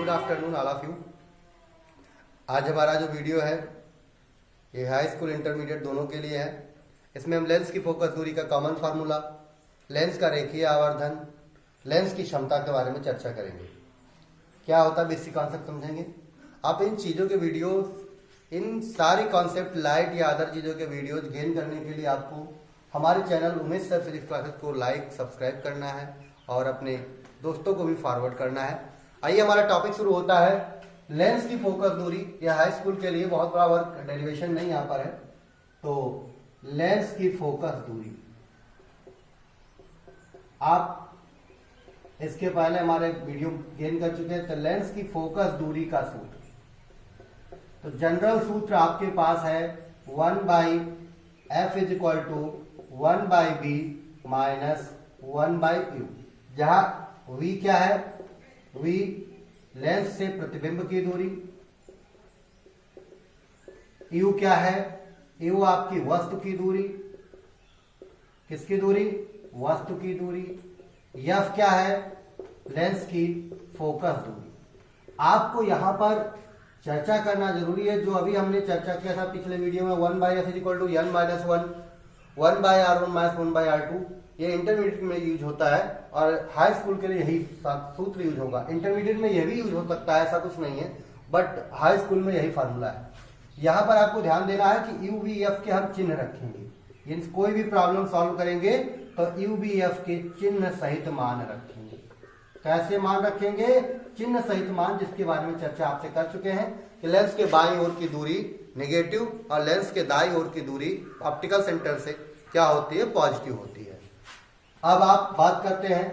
Good afternoon all of you. आज हमारा जो वीडियो है ये हाई स्कूल इंटरमीडिएट दोनों के लिए है। इसमें हम लेंस की फोकस दूरी का कॉमन फार्मूला, लेंस का रेखीय आवर्धन, लेंस की क्षमता के बारे में चर्चा करेंगे। क्या होता है बेसिक कॉन्सेप्ट समझेंगे। आप इन चीज़ों के वीडियो, इन सारे कॉन्सेप्ट लाइट या अदर चीज़ों के वीडियोज गेन करने के लिए आपको हमारे channel Umesh sir physics classes को लाइक सब्सक्राइब करना है और अपने दोस्तों को भी फॉरवर्ड करना है। आइए हमारा टॉपिक शुरू होता है लेंस की फोकस दूरी। यह हाई स्कूल के लिए बहुत बड़ा वर्क, डेरिवेशन नहीं यहाँ पर है। तो लेंस की फोकस दूरी, आप इसके पहले हमारे वीडियो गेन कर चुके हैं। तो लेंस की फोकस दूरी का सूत्र, तो जनरल सूत्र आपके पास है 1/f is equal to 1/b minus 1/u, जहां v क्या है, v लेंस से प्रतिबिंब की दूरी, u क्या है, u आपकी वस्तु की दूरी, किसकी दूरी, वस्तु की दूरी, f क्या है, लेंस की फोकस दूरी। आपको यहां पर चर्चा करना जरूरी है, जो अभी हमने चर्चा किया था पिछले वीडियो में 1/f is equal to n minus 1/r1 minus 1/r2, ये इंटरमीडिएट में यूज होता है और हाई स्कूल के लिए यही सूत्र यूज होगा। इंटरमीडिएट में यह भी यूज हो सकता है, ऐसा कुछ नहीं है, बट हाई स्कूल में यही फार्मूला है। यहाँ पर आपको ध्यान देना है कि यू वी एफ के हम चिन्ह रखेंगे। कोई भी प्रॉब्लम सॉल्व करेंगे तो यू वी एफ के चिन्ह सहित मान रखेंगे। कैसे मान रखेंगे, चिन्ह सहित मान, जिसके बारे में चर्चा आपसे कर चुके हैं कि लेंस के बाईं ओर की दूरी नेगेटिव और लेंस के दाईं ओर की दूरी ऑप्टिकल सेंटर से क्या होती है, पॉजिटिव होती है। अब आप बात करते हैं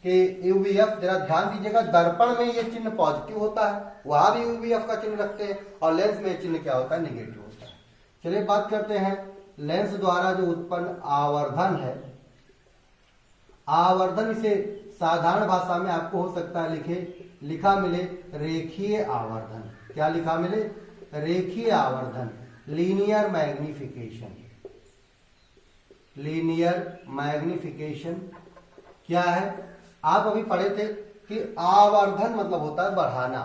कि यूवीएफ, जरा ध्यान दीजिएगा, दर्पण में ये चिन्ह पॉजिटिव होता है, वहां भी यूवीएफ का चिन्ह रखते हैं, और लेंस में चिन्ह क्या होता है, नेगेटिव होता है। चलिए बात करते हैं लेंस द्वारा जो उत्पन्न आवर्धन है। आवर्धन, इसे साधारण भाषा में आपको हो सकता है लिखा मिले रेखीय आवर्धन। क्या लिखा मिले, रेखीय आवर्धन, लीनियर मैग्निफिकेशन। लीनियर मैग्निफिकेशन क्या है, आप अभी पढ़े थे कि आवर्धन मतलब होता है बढ़ाना।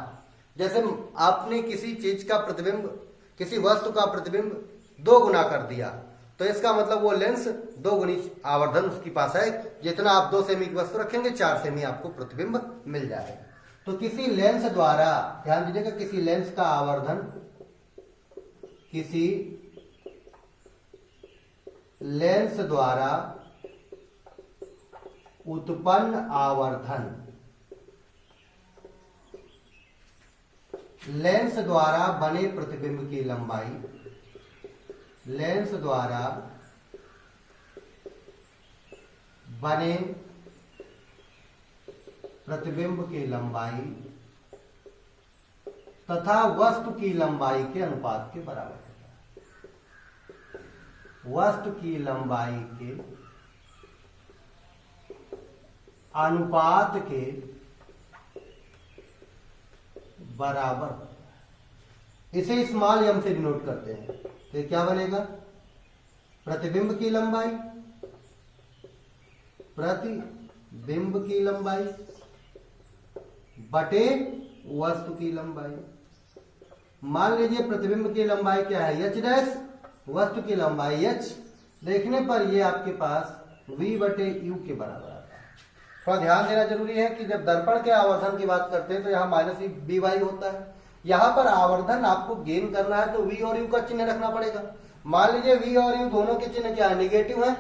जैसे आपने किसी चीज का प्रतिबिंब, किसी वस्तु का प्रतिबिंब 2 गुना कर दिया, तो इसका मतलब वो लेंस 2 गुनी आवर्धन उसके पास है। जितना आप 2 सेमी की वस्तु रखेंगे 4 सेमी आपको प्रतिबिंब मिल जाएगा। तो किसी लेंस द्वारा, ध्यान दीजिएगा, किसी लेंस का आवर्धन, किसी लेंस द्वारा उत्पन्न आवर्धन, लेंस द्वारा बने प्रतिबिंब की लंबाई, लेंस द्वारा बने प्रतिबिंब की लंबाई तथा वस्तु की लंबाई के अनुपात के बराबर है। वस्तु की लंबाई के अनुपात के बराबर। इसे स्मॉल m से डिनोट करते हैं। तो क्या बनेगा, प्रतिबिंब की लंबाई, प्रतिबिंब की लंबाई बटे वस्तु की लंबाई। मान लीजिए प्रतिबिंब की लंबाई क्या है, h डैश, वस्तु की लंबाई h। देखने पर ये आपके पास v बटे u के बराबर आता है। थोड़ा ध्यान देना जरूरी है कि जब दर्पण के आवर्धन की बात करते हैं तो यहाँ माइनस बी वाई होता है। यहाँ पर आवर्धन आपको गेन करना है तो v और u का चिन्ह रखना पड़ेगा। मान लीजिए v और u दोनों के चिन्ह क्या है, नेगेटिव है,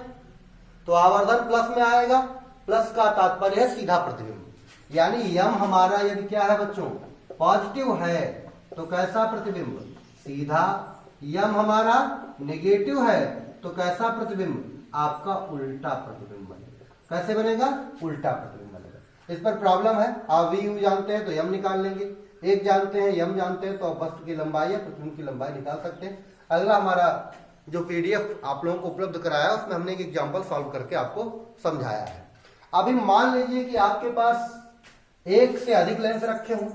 तो आवर्धन प्लस में आएगा। प्लस का तात्पर्य है सीधा प्रतिबिंब, यानी यम हमारा यदि क्या है बच्चों, पॉजिटिव है तो कैसा प्रतिबिंब, सीधा। यम हमारा नेगेटिव है तो कैसा प्रतिबिंब, आपका उल्टा प्रतिबिंब बनेगा। कैसे बनेगा, उल्टा प्रतिबिंब बनेगा। इस पर प्रॉब्लम है, आप वी यू जानते हैं तो यम निकाल लेंगे, एक जानते हैं, यम जानते हैं, तो वस्तु की लंबाई या प्रतिबिंब की लंबाई निकाल सकते हैं। अगला हमारा जो पीडीएफ आप लोगों को उपलब्ध कराया उसमें हमने एक एग्जाम्पल सॉल्व करके आपको समझाया है। अभी मान लीजिए कि आपके पास एक से अधिक लेंस रखे हों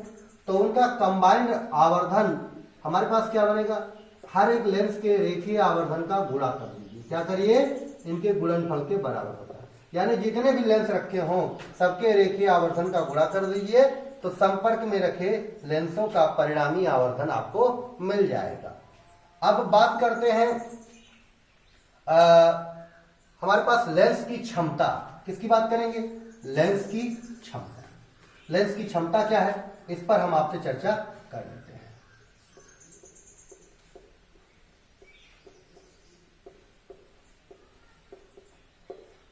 तो उनका कंबाइंड आवर्धन हमारे पास क्या बनेगा, हर एक लेंस के रेखीय आवर्धन का गुणा कर दीजिए। क्या करिए, इनके गुणनफल के बराबर होता है। यानी जितने भी लेंस रखे हों सबके रेखीय आवर्धन का गुणा कर दीजिए, तो संपर्क में रखे लेंसों का परिणामी आवर्धन आपको मिल जाएगा। अब बात करते हैं हमारे पास लेंस की क्षमता, किसकी बात करेंगे? लेंस की क्षमता। लेंस की क्षमता क्या है, इस पर हम आपसे चर्चा कर लेते हैं।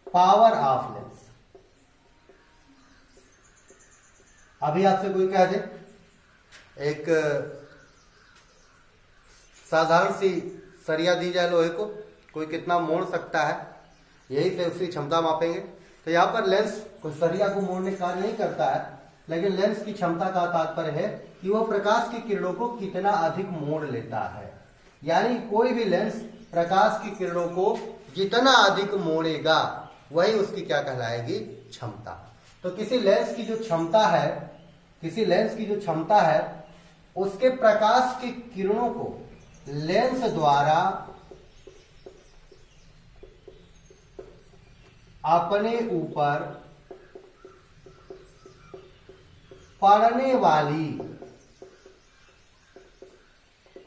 Power of lens. अभी आपसे कोई कह दे, एक साधारण सी सरिया दी जाए लोहे को, कोई कितना मोड़ सकता है, यही से उसकी क्षमता मापेंगे। तो यहाँ पर लेंस कोई सरिया को मोड़ने कार्य नहीं करता है, लेकिन लेंस की क्षमता का तात्पर्य है कि वह प्रकाश की किरणों को कितना अधिक मोड़ लेता है। यानी कोई भी लेंस प्रकाश की किरणों को जितना अधिक मोड़ेगा वही उसकी क्या कहलाएगी? क्षमता। तो किसी लेंस की जो क्षमता है, किसी लेंस की जो क्षमता है, उसके प्रकाश की किरणों को लेंस द्वारा अपने ऊपर पड़ने वाली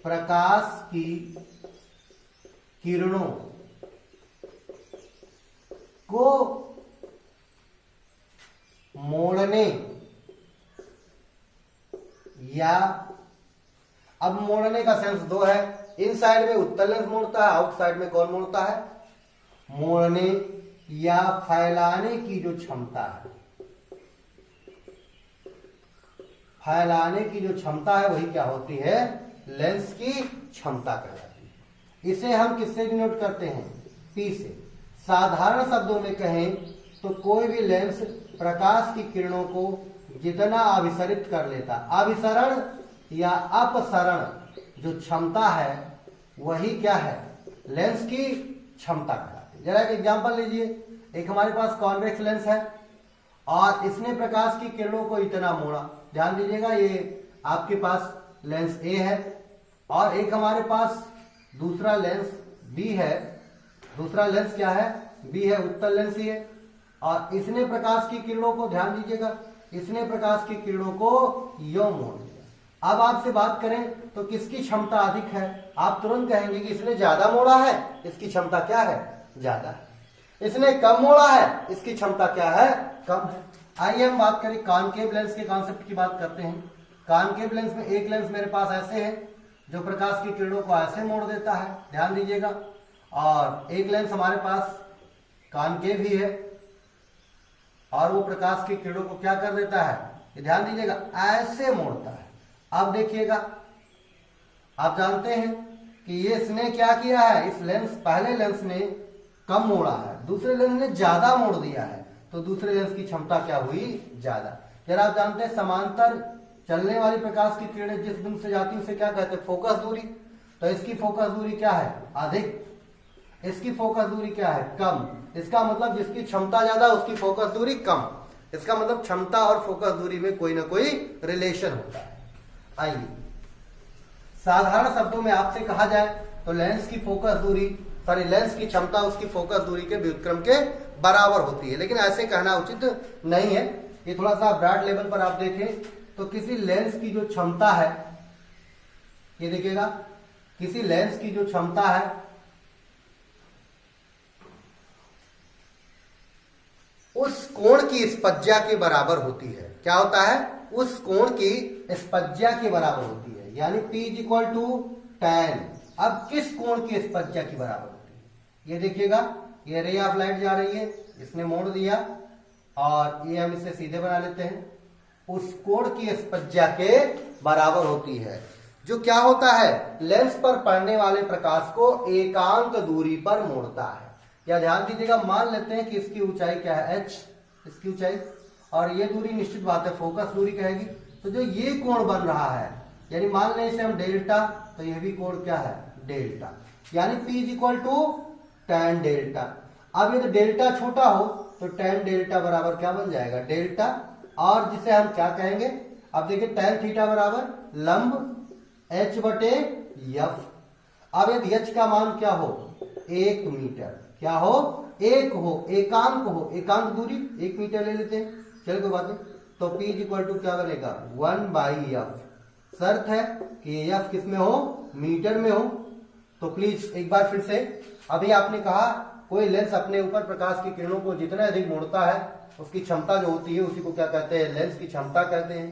प्रकाश की किरणों को मोड़ने, या अब मोड़ने का सेंस दो है, इन साइड में उत्तल लेंस मोड़ता है, आउट साइड में कौन मोड़ता है? मोड़ने या फैलाने की जो क्षमता है, फैलाने की जो क्षमता है वही क्या होती है? लेंस की क्षमता कहलाती है। इसे हम किससे डिनोट करते हैं? P से। साधारण शब्दों में कहें तो कोई भी लेंस प्रकाश की किरणों को जितना अभिसरित कर लेता, अभिसरण या अपसरण जो क्षमता है वही क्या है? लेंस की क्षमता कहलाती है। जरा एक एग्जांपल लीजिए, एक हमारे पास कॉन्वेक्स लेंस है और इसने प्रकाश की किरणों को इतना मोड़ा। ध्यान दीजिएगा, ये आपके पास लेंस A है और एक हमारे पास दूसरा लेंस B है। दूसरा लेंस क्या है? B है, उत्तल लेंस ही है। और इसने प्रकाश की किरणों को, ध्यान दीजिएगा, इसने प्रकाश की किरणों को यों मोड़ दिया। अब आपसे बात करें तो किसकी क्षमता अधिक है? आप तुरंत कहेंगे कि इसने ज्यादा मोड़ा है, इसकी क्षमता क्या है? ज्यादा है। इसने कम मोड़ा है, इसकी क्षमता क्या है? कम है। आइए हम बात करें कॉनकेव लेंस के कॉन्सेप्ट की बात करते हैं। कॉनकेव लेंस में एक लेंस मेरे पास ऐसे है जो प्रकाश की किरणों को ऐसे मोड़ देता है, ध्यान दीजिएगा, और एक लेंस हमारे पास कॉनकेव ही है और वो प्रकाश की किरणों को क्या कर देता है? ध्यान दीजिएगा, ऐसे मोड़ता है। अब देखिएगा, आप जानते हैं कि ये इसने क्या किया है? इस लेंस, पहले लेंस ने कम मोड़ा है, दूसरे लेंस ने ज्यादा मोड़ दिया है, तो दूसरे लेंस की क्षमता क्या हुई? ज्यादा। जरा आप जानते हैं समांतर चलने वाली प्रकाश की किरणें जिस बिंदु से जाती है उसे क्या कहते हैं? फोकस दूरी। तो इसकी फोकस दूरी क्या है? अधिक। इसकी फोकस दूरी क्या है? कम। इसका मतलब जिसकी क्षमता ज्यादा उसकी फोकस दूरी कम। इसका मतलब क्षमता और फोकस दूरी में कोई ना कोई रिलेशन होता है। आइए साधारण शब्दों में आपसे कहा जाए तो लेंस की फोकस दूरी, सॉरी, लेंस की क्षमता उसकी फोकस दूरी के व्युत्क्रम के बराबर होती है, लेकिन ऐसे कहना उचित नहीं है। ये थोड़ा सा ब्रॉड लेवल पर आप देखें तो किसी लेंस की जो क्षमता है, ये देखिएगा, किसी लेंस की जो क्षमता है उस कोण की स्पज्या के बराबर होती है। क्या होता है? उस कोण की स्पज्या के बराबर होती है, यानी P = tan। अब किस कोण की स्पज्या की बराबर होती है? ये देखिएगा, ये रे ऑफ लाइट जा रही है, इसने मोड़ दिया और ये हम इसे सीधे बना लेते हैं। उस कोण की स्पज्या के बराबर होती है, जो क्या होता है? लेंस पर पड़ने वाले प्रकाश को एकांक दूरी पर मोड़ता है। या ध्यान दीजिएगा, मान लेते हैं कि इसकी ऊंचाई क्या है? h, इसकी ऊंचाई, और ये दूरी निश्चित बात है फोकस दूरी कहेगी। तो जो ये कोण बन रहा है, यानी मान लें इसे हम डेल्टा, तो यह भी कोण क्या है? डेल्टा। यानी P = tan डेल्टा। अब यदि डेल्टा छोटा हो तो tan डेल्टा बराबर क्या बन जाएगा? डेल्टा, और जिसे हम क्या कहेंगे? अब देखिए, tan थीटा बराबर लंब h/f। अब यदि h का मान क्या हो? 1 मीटर। क्या हो? 1 हो, एकांक हो, एकांक दूरी 1 मीटर ले लेते हैं, चलो कोई बात नहीं, तो P इक्वल टू क्या बनेगा 1/f। शर्त है कि f किस में हो, मीटर में हो। तो प्लीज एक बार फिर से, अभी आपने कहा कोई लेंस अपने ऊपर प्रकाश की किरणों को जितना अधिक मोड़ता है उसकी क्षमता जो होती है उसी को क्या कहते हैं, लेंस की क्षमता कहते हैं।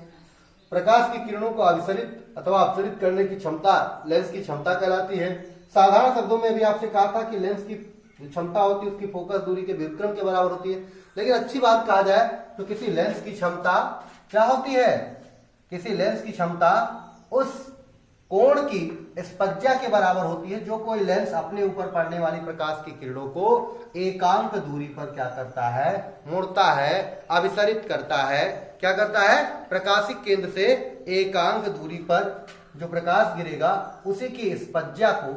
प्रकाश की किरणों को अभिसरित अथवा अपसरित करने की क्षमता लेंस की क्षमता कहलाती है। साधारण शब्दों में भी आपसे कहा था कि लेंस की क्षमता होती है उसकी फोकस दूरी के व्युत्क्रम के बराबर होती है। लेकिन अच्छी बात कहा जाए तो किसी लेंस की क्षमता क्या होती है, किसी लेंस की क्षमता उस कोण की स्पज्या के बराबर होती है जो कोई लेंस अपने ऊपर पड़ने वाली प्रकाश की किरणों को एकांक दूरी पर क्या करता है, मोड़ता है, अभिसरित करता है। क्या करता है, प्रकाशिक केंद्र से एकांक दूरी पर जो प्रकाश गिरेगा उसी की स्पज्या को,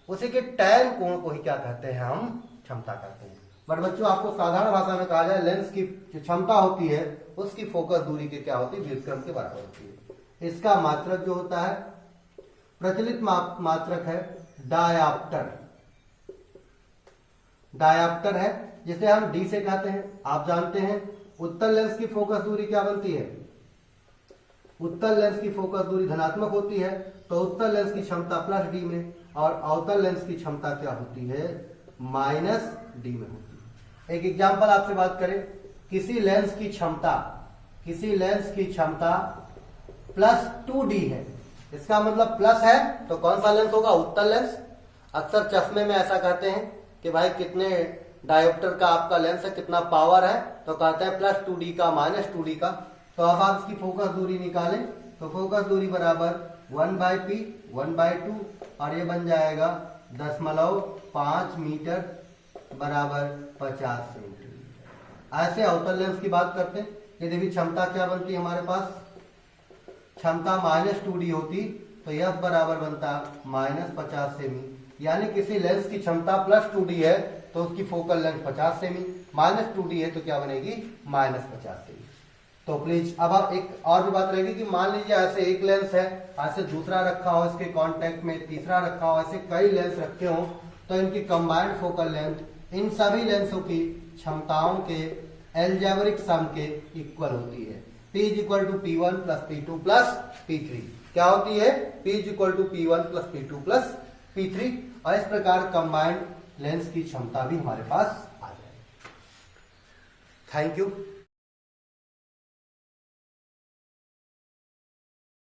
उसी के टैन कोण को ही क्या कहते हैं, हम क्षमता कहते हैं। बट बच्चों आपको साधारण भाषा में कहा जाए लेंस की जो क्षमता होती है उसकी फोकस दूरी के क्या होती है, व्युत्क्रम के बराबर होती है। इसका मात्रक जो होता है, प्रचलित मात्रक है डायाप्टर। डायाप्टर है जिसे हम डी से कहते हैं। आप जानते हैं उत्तल लेंस की फोकस दूरी क्या बनती है, उत्तल लेंस की फोकस दूरी धनात्मक होती है तो उत्तल लेंस की क्षमता प्लस डी में और अवतल लेंस की क्षमता क्या होती है, माइनस डी में होती है। एक एग्जांपल आपसे बात करें, किसी लेंस की क्षमता, किसी लेंस की क्षमता प्लस 2D है। इसका मतलब प्लस है तो कौन सा लेंस होगा, उत्तल लेंस। अक्सर चश्मे में ऐसा कहते हैं कि भाई कितने डायोप्टर का आपका लेंस है, कितना पावर है, तो कहते हैं प्लस 2D का माइनस 2D का। तो अब आप इसकी फोकस दूरी निकालें तो फोकस दूरी बराबर 1/p 1/2 और ये बन जाएगा 0.5 मीटर बराबर 50 सेंटीमीटर। ऐसे अवतल लेंस की बात करते हैं। यदि भी क्षमता क्या बनती है हमारे पास, क्षमता -2D होती तो F बराबर बनता -50 सेमी। यानी किसी लेंस की क्षमता प्लस 2D है तो उसकी फोकल लेंथ 50 सेमी, -2D है तो क्या बनेगी, -50 सेमी। तो प्लीज अब आप एक और भी बात रहेगी कि मान लीजिए ऐसे एक लेंस है, ऐसे दूसरा रखा हो इसके कांटेक्ट में, तीसरा रखा हो, ऐसे कई लेंस रखे हो तो इनकी कंबाइंड फोकल लेंथ इन सभी लेंसों की क्षमताओं के एल्जेब्रिक सम के इक्वल होती है। P equal to P1 plus P2 plus P3 क्या होती है, P equal to P1 plus P2 plus P3। और इस प्रकार कंबाइंड लेंस की क्षमता भी हमारे पास आ जाएगी। Thank you.